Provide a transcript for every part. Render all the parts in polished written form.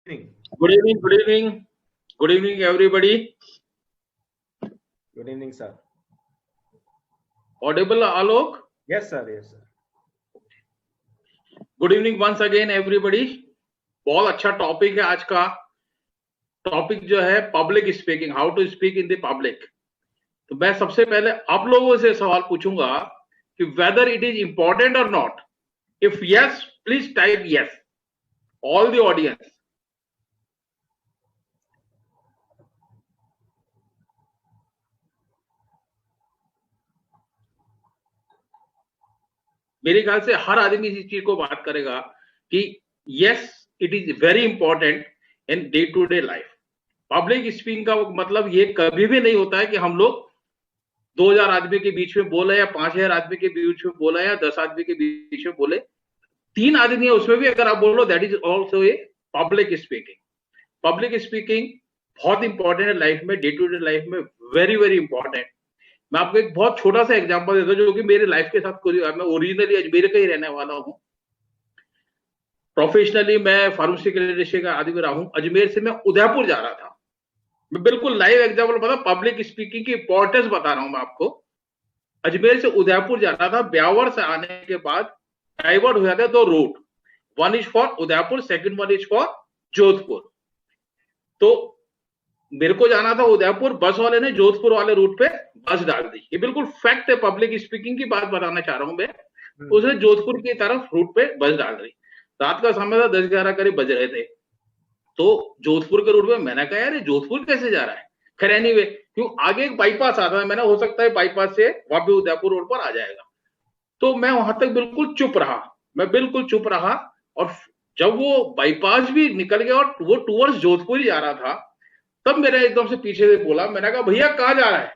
Evening. Good evening, good evening, good evening, everybody. Good evening, sir. Audible, Alok? Yes, sir. Yes, sir. Good evening once again, everybody. बहुत अच्छा topic है आज का. Topic जो है public speaking, how to speak in the public. तो मैं सबसे पहले आप लोगों से सवाल पूछूंगा कि वेदर इट इज इंपॉर्टेंट और not. If yes, please type yes. All the audience. मेरे ख्याल से हर आदमी इस चीज को बात करेगा कि yes, it is very important in day to day life. Public speaking का मतलब ये कभी भी नहीं होता है कि हम लोग 2000 आदमी के बीच में बोले या 5000 आदमी के बीच में बोले या 10 आदमी के बीच में बोले. 3 आदमी है उसमें भी अगर आप बोलो, that is also a public speaking. Public speaking बहुत इंपॉर्टेंट है लाइफ में, डे टू डे लाइफ में वेरी वेरी इंपॉर्टेंट. मैं आपको एक बहुत छोटा सा एग्जांपल देता हूं जो कि मेरे लाइफ के साथ कोई, मैं ओरिजिनली अजमेर का ही रहने वाला हूं. प्रोफेशनली मैं फार्मास्यूटिकल इंडस्ट्री का आदमी रहा हूं. अजमेर से मैं उदयपुर जा रहा था. मैं बिल्कुल लाइव एग्जांपल बता, पब्लिक स्पीकिंग की इंपॉर्टेंस बता रहा हूं मैं आपको. अजमेर से उदयपुर जा रहा था. ब्यावर से आने के बाद डाइवर्ट हो जाते हैं 2 route. One is for Udaipur, second one is for Jodhpur. तो मेरे को जाना था उदयपुर, बस वाले ने जोधपुर वाले रूट पे बस डाल दी. ये बिल्कुल फैक्ट है, पब्लिक स्पीकिंग की बात बताना चाह रहा हूं मैं. उसने जोधपुर की तरफ रूट पे बस डाल दी. रात का समय था, 10-11 करीब बज रहे थे. तो जोधपुर के रूट पे मैंने कहा यार ये जोधपुर कैसे जा रहा है. खैर एनीवे, क्यों आगे एक बाईपास आता है, मैंने हो सकता है बाईपास से वहां पे उदयपुर रोड पर आ जाएगा. तो मैं वहां तक बिल्कुल चुप रहा. मैं बिल्कुल चुप रहा. और जब वो बाईपास भी निकल गया और वो टूवर्ड्स जोधपुर ही जा रहा था, तब मेरे एकदम से पीछे से बोला. मैंने कहा भैया कहां जा रहा है.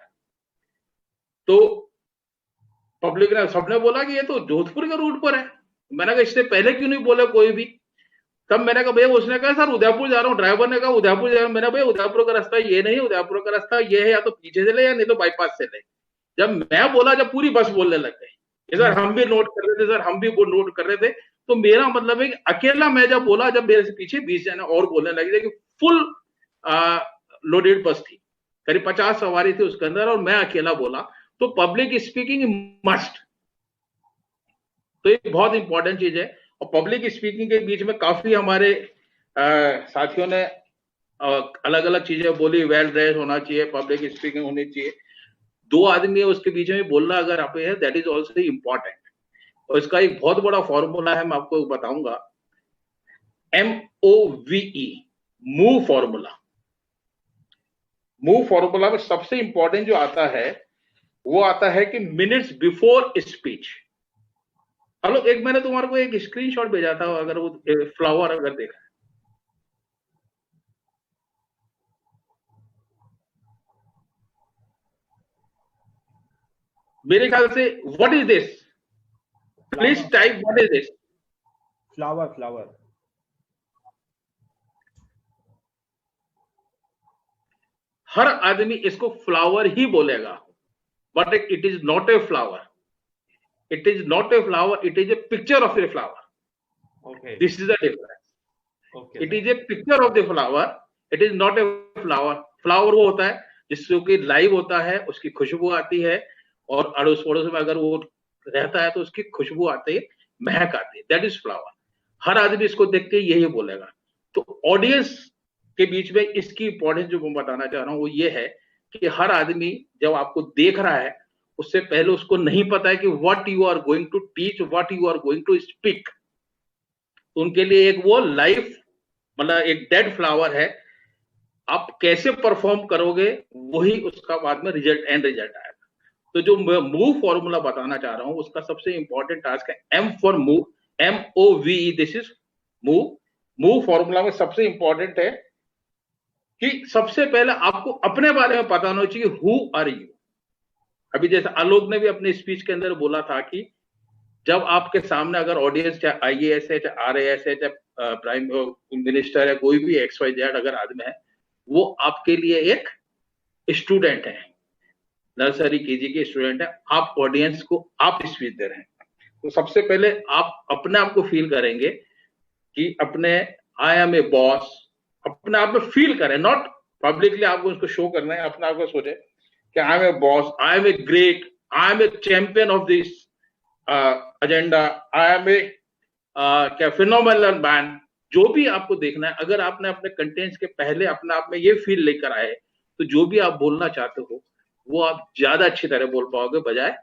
तो पब्लिक ने, सबने बोला कि ये तो जोधपुर के रूट पर है. मैंने कहा इससे पहले क्यों नहीं बोला कोई भी. तब मैंने कहा भैया, उसने कहा सर उदयपुर जा रहा हूँ. ड्राइवर ने कहा उदयपुर जा रहा हूँ. मैंने भैया उदयपुर का रास्ता ये नहीं, उदयपुर का रास्ता ये है, या तो पीछे से ले या नहीं तो बाईपास से ले. जब मैं बोला, जब पूरी बस बोलने लग गई, सर हम भी नोट कर रहे थे, सर हम भी वो नोट कर रहे थे. तो मेरा मतलब है कि अकेला मैं जब बोला, जब मेरे से पीछे 20 जने और बोलने लगे कि फुल लोडेड बस थी, करीब 50 सवारी थी उसके अंदर, और मैं अकेला बोला. तो पब्लिक स्पीकिंग मस्ट. तो ये बहुत इंपॉर्टेंट चीज है. और पब्लिक स्पीकिंग के बीच में काफी हमारे साथियों ने अलग अलग चीजें बोली. वेल ड्रेस होना चाहिए, पब्लिक स्पीकिंग होनी चाहिए. 2 आदमी है उसके बीच में बोलना अगर आप है, दैट इज ऑल्सो इम्पॉर्टेंट. और इसका एक बहुत बड़ा फॉर्मूला है, मैं आपको बताऊंगा. MOVE, move formula. Move formula में सबसे इंपॉर्टेंट जो आता है वो आता है कि मिनट्स बिफोर स्पीच. हेलो, एक मैंने तुम्हारे को एक स्क्रीनशॉट भेजा था, अगर वो फ्लावर अगर देखा. मेरे ख्याल से what is this. Please type what is this. Flower, flower. हर आदमी इसको फ्लावर ही बोलेगा, but it is not a flower. It is not a flower, it is a picture of a flower. Okay. This is the difference. Okay. It is a picture of the flower. It is not a flower. Flower वो होता है जिसको कि live होता है, उसकी खुशबू आती है, और अड़ोस पड़ोस में अगर वो रहता है तो उसकी खुशबू आती है, महक आती है. That is flower. हर आदमी इसको देख के यही बोलेगा. तो ऑडियंस के बीच में इसकी इंपॉर्टेंस जो मैं बताना चाह रहा हूँ वो ये है कि हर आदमी जब आपको देख रहा है, उससे पहले उसको नहीं पता है कि what you are going to teach, what you are going to speak. उनके लिए एक वो लाइफ, मतलब एक डेड फ्लावर है. आप कैसे परफॉर्म करोगे वही उसका बाद में रिजल्ट, एंड रिजल्ट आएगा. तो जो मैं मूव फॉर्मूला बताना चाह रहा हूं उसका सबसे इंपॉर्टेंट टास्क है M for move. MOVE, this is move. Move formula में सबसे इंपॉर्टेंट है कि सबसे पहले आपको अपने बारे में पता होना चाहिए, हु आर यू. अभी जैसे आलोक ने भी अपने स्पीच के अंदर बोला था कि जब आपके सामने अगर ऑडियंस, चाहे IAS है, चाहे RAS है, चाहे प्राइम मिनिस्टर है, कोई भी XYZ अगर आदमी है, वो आपके लिए एक स्टूडेंट है, नर्सरी KG के स्टूडेंट है. आप ऑडियंस को आप स्पीच दे रहे हैं. तो सबसे पहले आप अपने आप को फील करेंगे कि अपने आई एम ए बॉस, अपने आप में फील करें, नॉट पब्लिकली आपको उसको शो करना है, अपने आप को सोचे कि I am a boss, I am a great, I am a champion of this agenda, I am a क्या फिनोमिनल मैन। जो भी आपको देखना है, अगर आपने अपने कंटेंट्स के पहले अपने आप में ये फील लेकर आए तो जो भी आप बोलना चाहते हो वो आप ज्यादा अच्छी तरह बोल पाओगे बजाय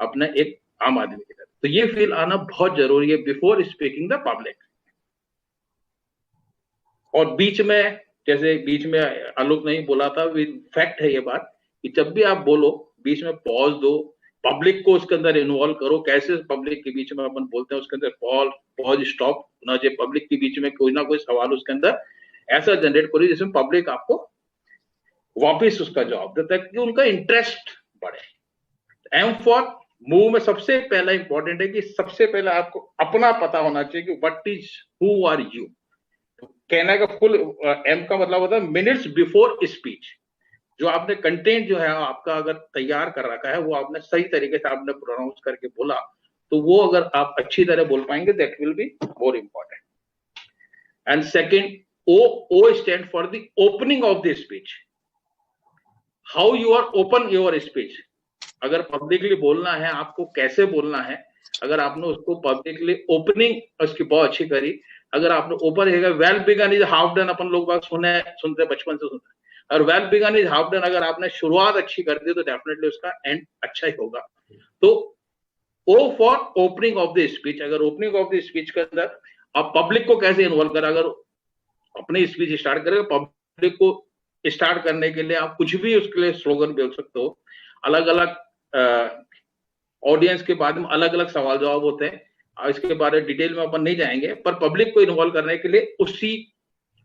अपने एक आम आदमी की तरह। तो ये फील आना बहुत जरूरी है बिफोर स्पीकिंग द पब्लिक। और बीच में, जैसे बीच में आलोक नहीं बोला था, फैक्ट है ये बात कि जब भी आप बोलो बीच में पॉज दो, पब्लिक को उसके अंदर इन्वॉल्व करो। कैसे पब्लिक के बीच में अपन बोलते हैं उसके अंदर पॉज स्टॉप होना चाहिए। पब्लिक के बीच में कोई ना कोई सवाल उसके अंदर ऐसा जनरेट करो जिसमें पब्लिक आपको वापस उसका जवाब देता है कि उनका इंटरेस्ट बढ़े। एम फॉर मूव में सबसे पहला इंपॉर्टेंट है कि सबसे पहले आपको अपना पता होना चाहिए कि what is, who are you. कहने का फुल एम का मतलब होता है मिनट्स बिफोर स्पीच। जो आपने कंटेंट जो है आपका अगर तैयार कर रखा है वो आपने सही तरीके से आपने प्रोनाउंस करके बोला तो वो अगर आप अच्छी तरह बोल पाएंगे that will be more important. And second, O stand for the opening of the speech. How you are open your speech. अगर पब्लिकली बोलना है आपको कैसे बोलना है, अगर आपने उसको पब्लिकली ओपनिंग उसकी बहुत अच्छी करी, अगर आपने ओपन रहेगा, well begun is half done, अपन लोग बात सुनते बचपन से सुनते, और well begun is half done, अगर आपने शुरुआत अच्छी कर दी तो डेफिनेटली उसका एंड अच्छा ही होगा। तो O for opening of the speech. अगर ओपनिंग ऑफ द स्पीच के अंदर आप पब्लिक को कैसे इन्वॉल्व करें, अगर अपनी स्पीच स्टार्ट करें, पब्लिक को स्टार्ट करने के लिए आप कुछ भी उसके लिए स्लोगन बोल सकते हो। अलग अलग ऑडियंस के बाद में अलग अलग सवाल जवाब होते हैं, इसके बारे में डिटेल में अपन नहीं जाएंगे, पर पब्लिक को इन्वॉल्व करने के लिए उसी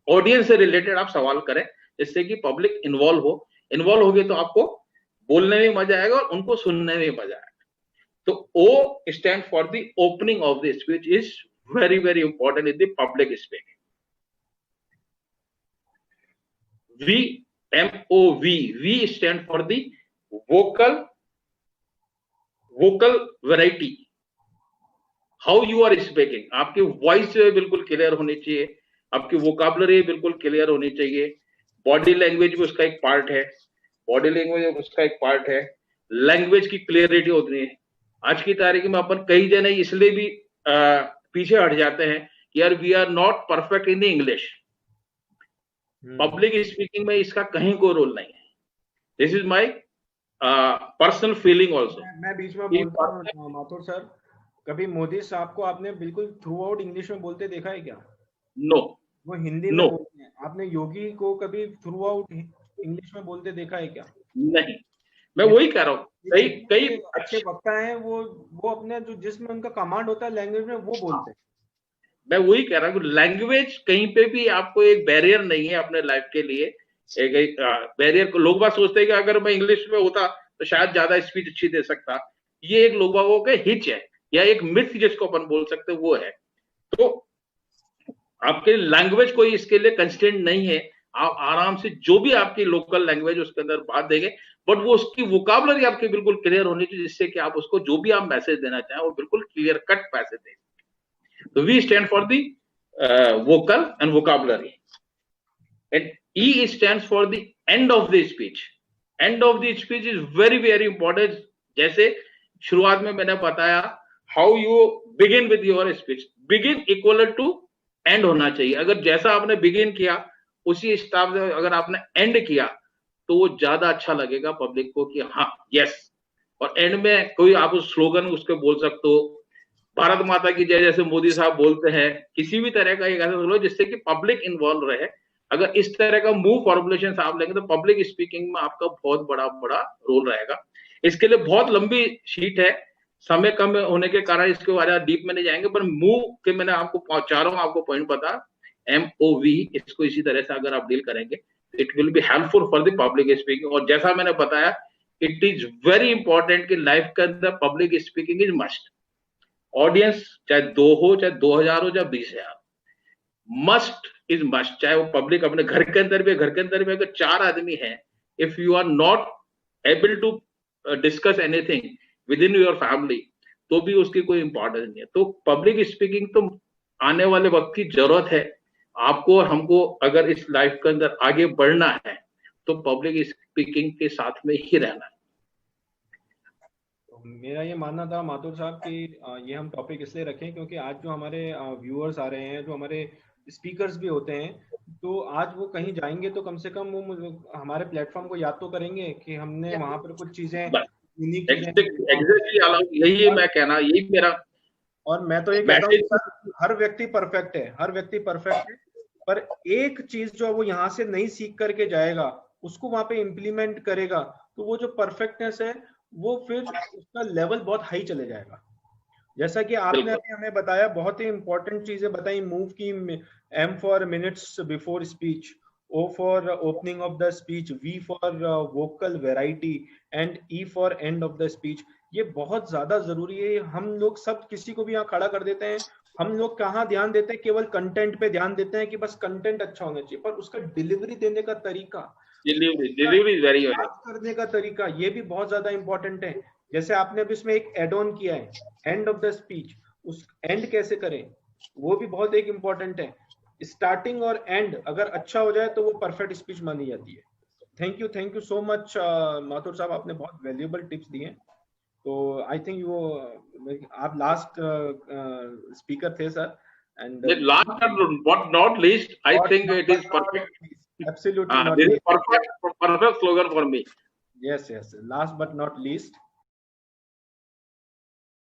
ऑडियंस से रिलेटेड आप सवाल करें जिससे कि पब्लिक इन्वॉल्व होगी तो आपको बोलने में मजा आएगा और उनको सुनने में मजा आएगा। तो O stand for the opening of the speech is very very important in the public speaking. V stand for the vocal variety। How you are speaking, आपकी वॉइस जो है बिल्कुल क्लियर होनी चाहिए, आपकी वोकाबुलरी बिल्कुल क्लियर होनी चाहिए। बॉडी लैंग्वेज भी उसका एक पार्ट है, लैंग्वेज की क्लियरिटी होती है। आज की तारीख में अपन कई जने इसलिए भी पीछे हट जाते हैं कि यार we are not perfect in English. Public speaking में इसका कहीं कोई रोल नहीं है। This is my personal feeling also. मैं बीच में बोलता हूँ माथुर सर, कभी मोदी साहब को आपने बिल्कुल थ्रू आउट इंग्लिश में बोलते देखा है क्या? नो, वो हिंदी में बोलते हैं। आपने योगी को कभी थ्रू आउट इंग्लिश में बोलते देखा है क्या? नहीं, मैं वही कह रहा हूँ। कई अच्छे वक्ता हैं वो अपने जो जिसमें उनका कमांड होता है लैंग्वेज में वो बोलते हैं। मैं वही कह रहा हूँ कि लैंग्वेज कहीं पे भी आपको एक बैरियर नहीं है अपने लाइफ के लिए। एक बैरियर को लोग बात सोचते हैं कि अगर मैं इंग्लिश में होता तो शायद ज्यादा स्पीच अच्छी दे सकता। ये एक लोग बागों के हिच है या एक मिथ जिसको अपन बोल सकते हैं वो है। तो आपके लैंग्वेज कोई इसके लिए कंस्टेंट नहीं है, आप आराम से जो भी आपकी लोकल लैंग्वेज उसके अंदर बात देंगे, बट वो उसकी वोकाबुलरी आपकी बिल्कुल क्लियर होनी चाहिए जिससे कि आप उसको जो भी आप मैसेज देना चाहें वो बिल्कुल क्लियर कट मैसेज दें। So V stand for the vocal and vocabulary, and E stands for the end of the speech. End of the speech is very very important. जैसे शुरुआत में मैंने बताया how you begin with your speech, begin equal to end होना चाहिए। अगर जैसा आपने begin किया उसी हिसाब से अगर आपने end किया तो वो ज्यादा अच्छा लगेगा पब्लिक को कि हाँ यस। और एंड में कोई आप उस स्लोगन उसके बोल सकते हो, भारत माता की जय जैसे मोदी साहब बोलते हैं, किसी भी तरह का एक ऐसा बोलो जिससे कि पब्लिक इन्वॉल्व रहे। अगर इस तरह का मूव फॉर्मुलेशन आप लेंगे तो पब्लिक स्पीकिंग में आपका बहुत बड़ा रोल रहेगा। इसके लिए बहुत लंबी शीट है, समय कम होने के कारण इसके बारे में डीप में नहीं जाएंगे, पर मूव के मैंने आपको चारों आपको पॉइंट बता, MOV, इसको इसी तरह से अगर आप डील करेंगे it will be helpful for the public speaking. और जैसा मैंने बताया इट इज वेरी इंपॉर्टेंट कि लाइफ के अंदर public speaking is must. Audience चाहे 2 हो, चाहे 2000 हो, चाहे 20,000, मस्ट इज मस्ट। चाहे वो पब्लिक अपने घर के अंदर भी अगर 4 आदमी हैं, if you are not able to discuss anything with in your family तो भी उसकी कोई इंपॉर्टेंस नहीं है। तो पब्लिक स्पीकिंग तो आने वाले वक्त की जरूरत है। आपको और हमको अगर इस लाइफ के अंदर आगे बढ़ना है तो पब्लिक स्पीकिंग के साथ में ही रहना है। तो मेरा ये मानना था माथुर साहब कि ये हम टॉपिक इसलिए रखें क्योंकि आज जो हमारे व्यूअर्स आ रहे हैं, जो हमारे स्पीकर्स भी होते हैं, तो आज वो कहीं जाएंगे तो कम से कम वो हमारे प्लेटफॉर्म को याद तो करेंगे कि हमने वहां पर कुछ चीजें यूनिक एग्जैक्टली यही मैं कहना, यही मेरा। और मैं तो ये कहता हूँ सर, हर व्यक्ति परफेक्ट है, हर व्यक्ति परफेक्ट है, पर एक चीज जो वो यहाँ से नहीं सीख करके जाएगा, उसको वहां पे इम्प्लीमेंट करेगा, तो वो जो परफेक्टनेस है वो फिर उसका लेवल बहुत हाई चले जाएगा। जैसा कि आपने अभी हमें बताया, बहुत ही इंपॉर्टेंट चीजें बताई। मूव की M for minutes before speech, O for opening of the speech, V for vocal variety and E for end of the speech. ये बहुत ज्यादा जरूरी है। हम लोग सब किसी को भी यहाँ खड़ा कर देते हैं, हम लोग कहाँ ध्यान देते हैं, केवल कंटेंट पे ध्यान देते हैं कि बस कंटेंट अच्छा होना चाहिए, पर उसका डिलीवरी देने का तरीका, डिलीवरी वेरी करने का तरीका, ये भी बहुत ज्यादा इंपॉर्टेंट है। जैसे आपने अभी इसमें एक एड ऑन किया है, एंड ऑफ द स्पीच, उस एंड कैसे करें वो भी बहुत एक इंपॉर्टेंट है। स्टार्टिंग और एंड अगर अच्छा हो जाए तो वो परफेक्ट स्पीच मानी जाती है। Thank you so much Mathur साहब, आपने बहुत वैल्यूएबल टिप्स दिए। तो आई थिंक यू आप लास्ट स्पीकर थे sir, and last but not least, I think it is perfect, absolutely perfect slogan for me. Yes, last but not least,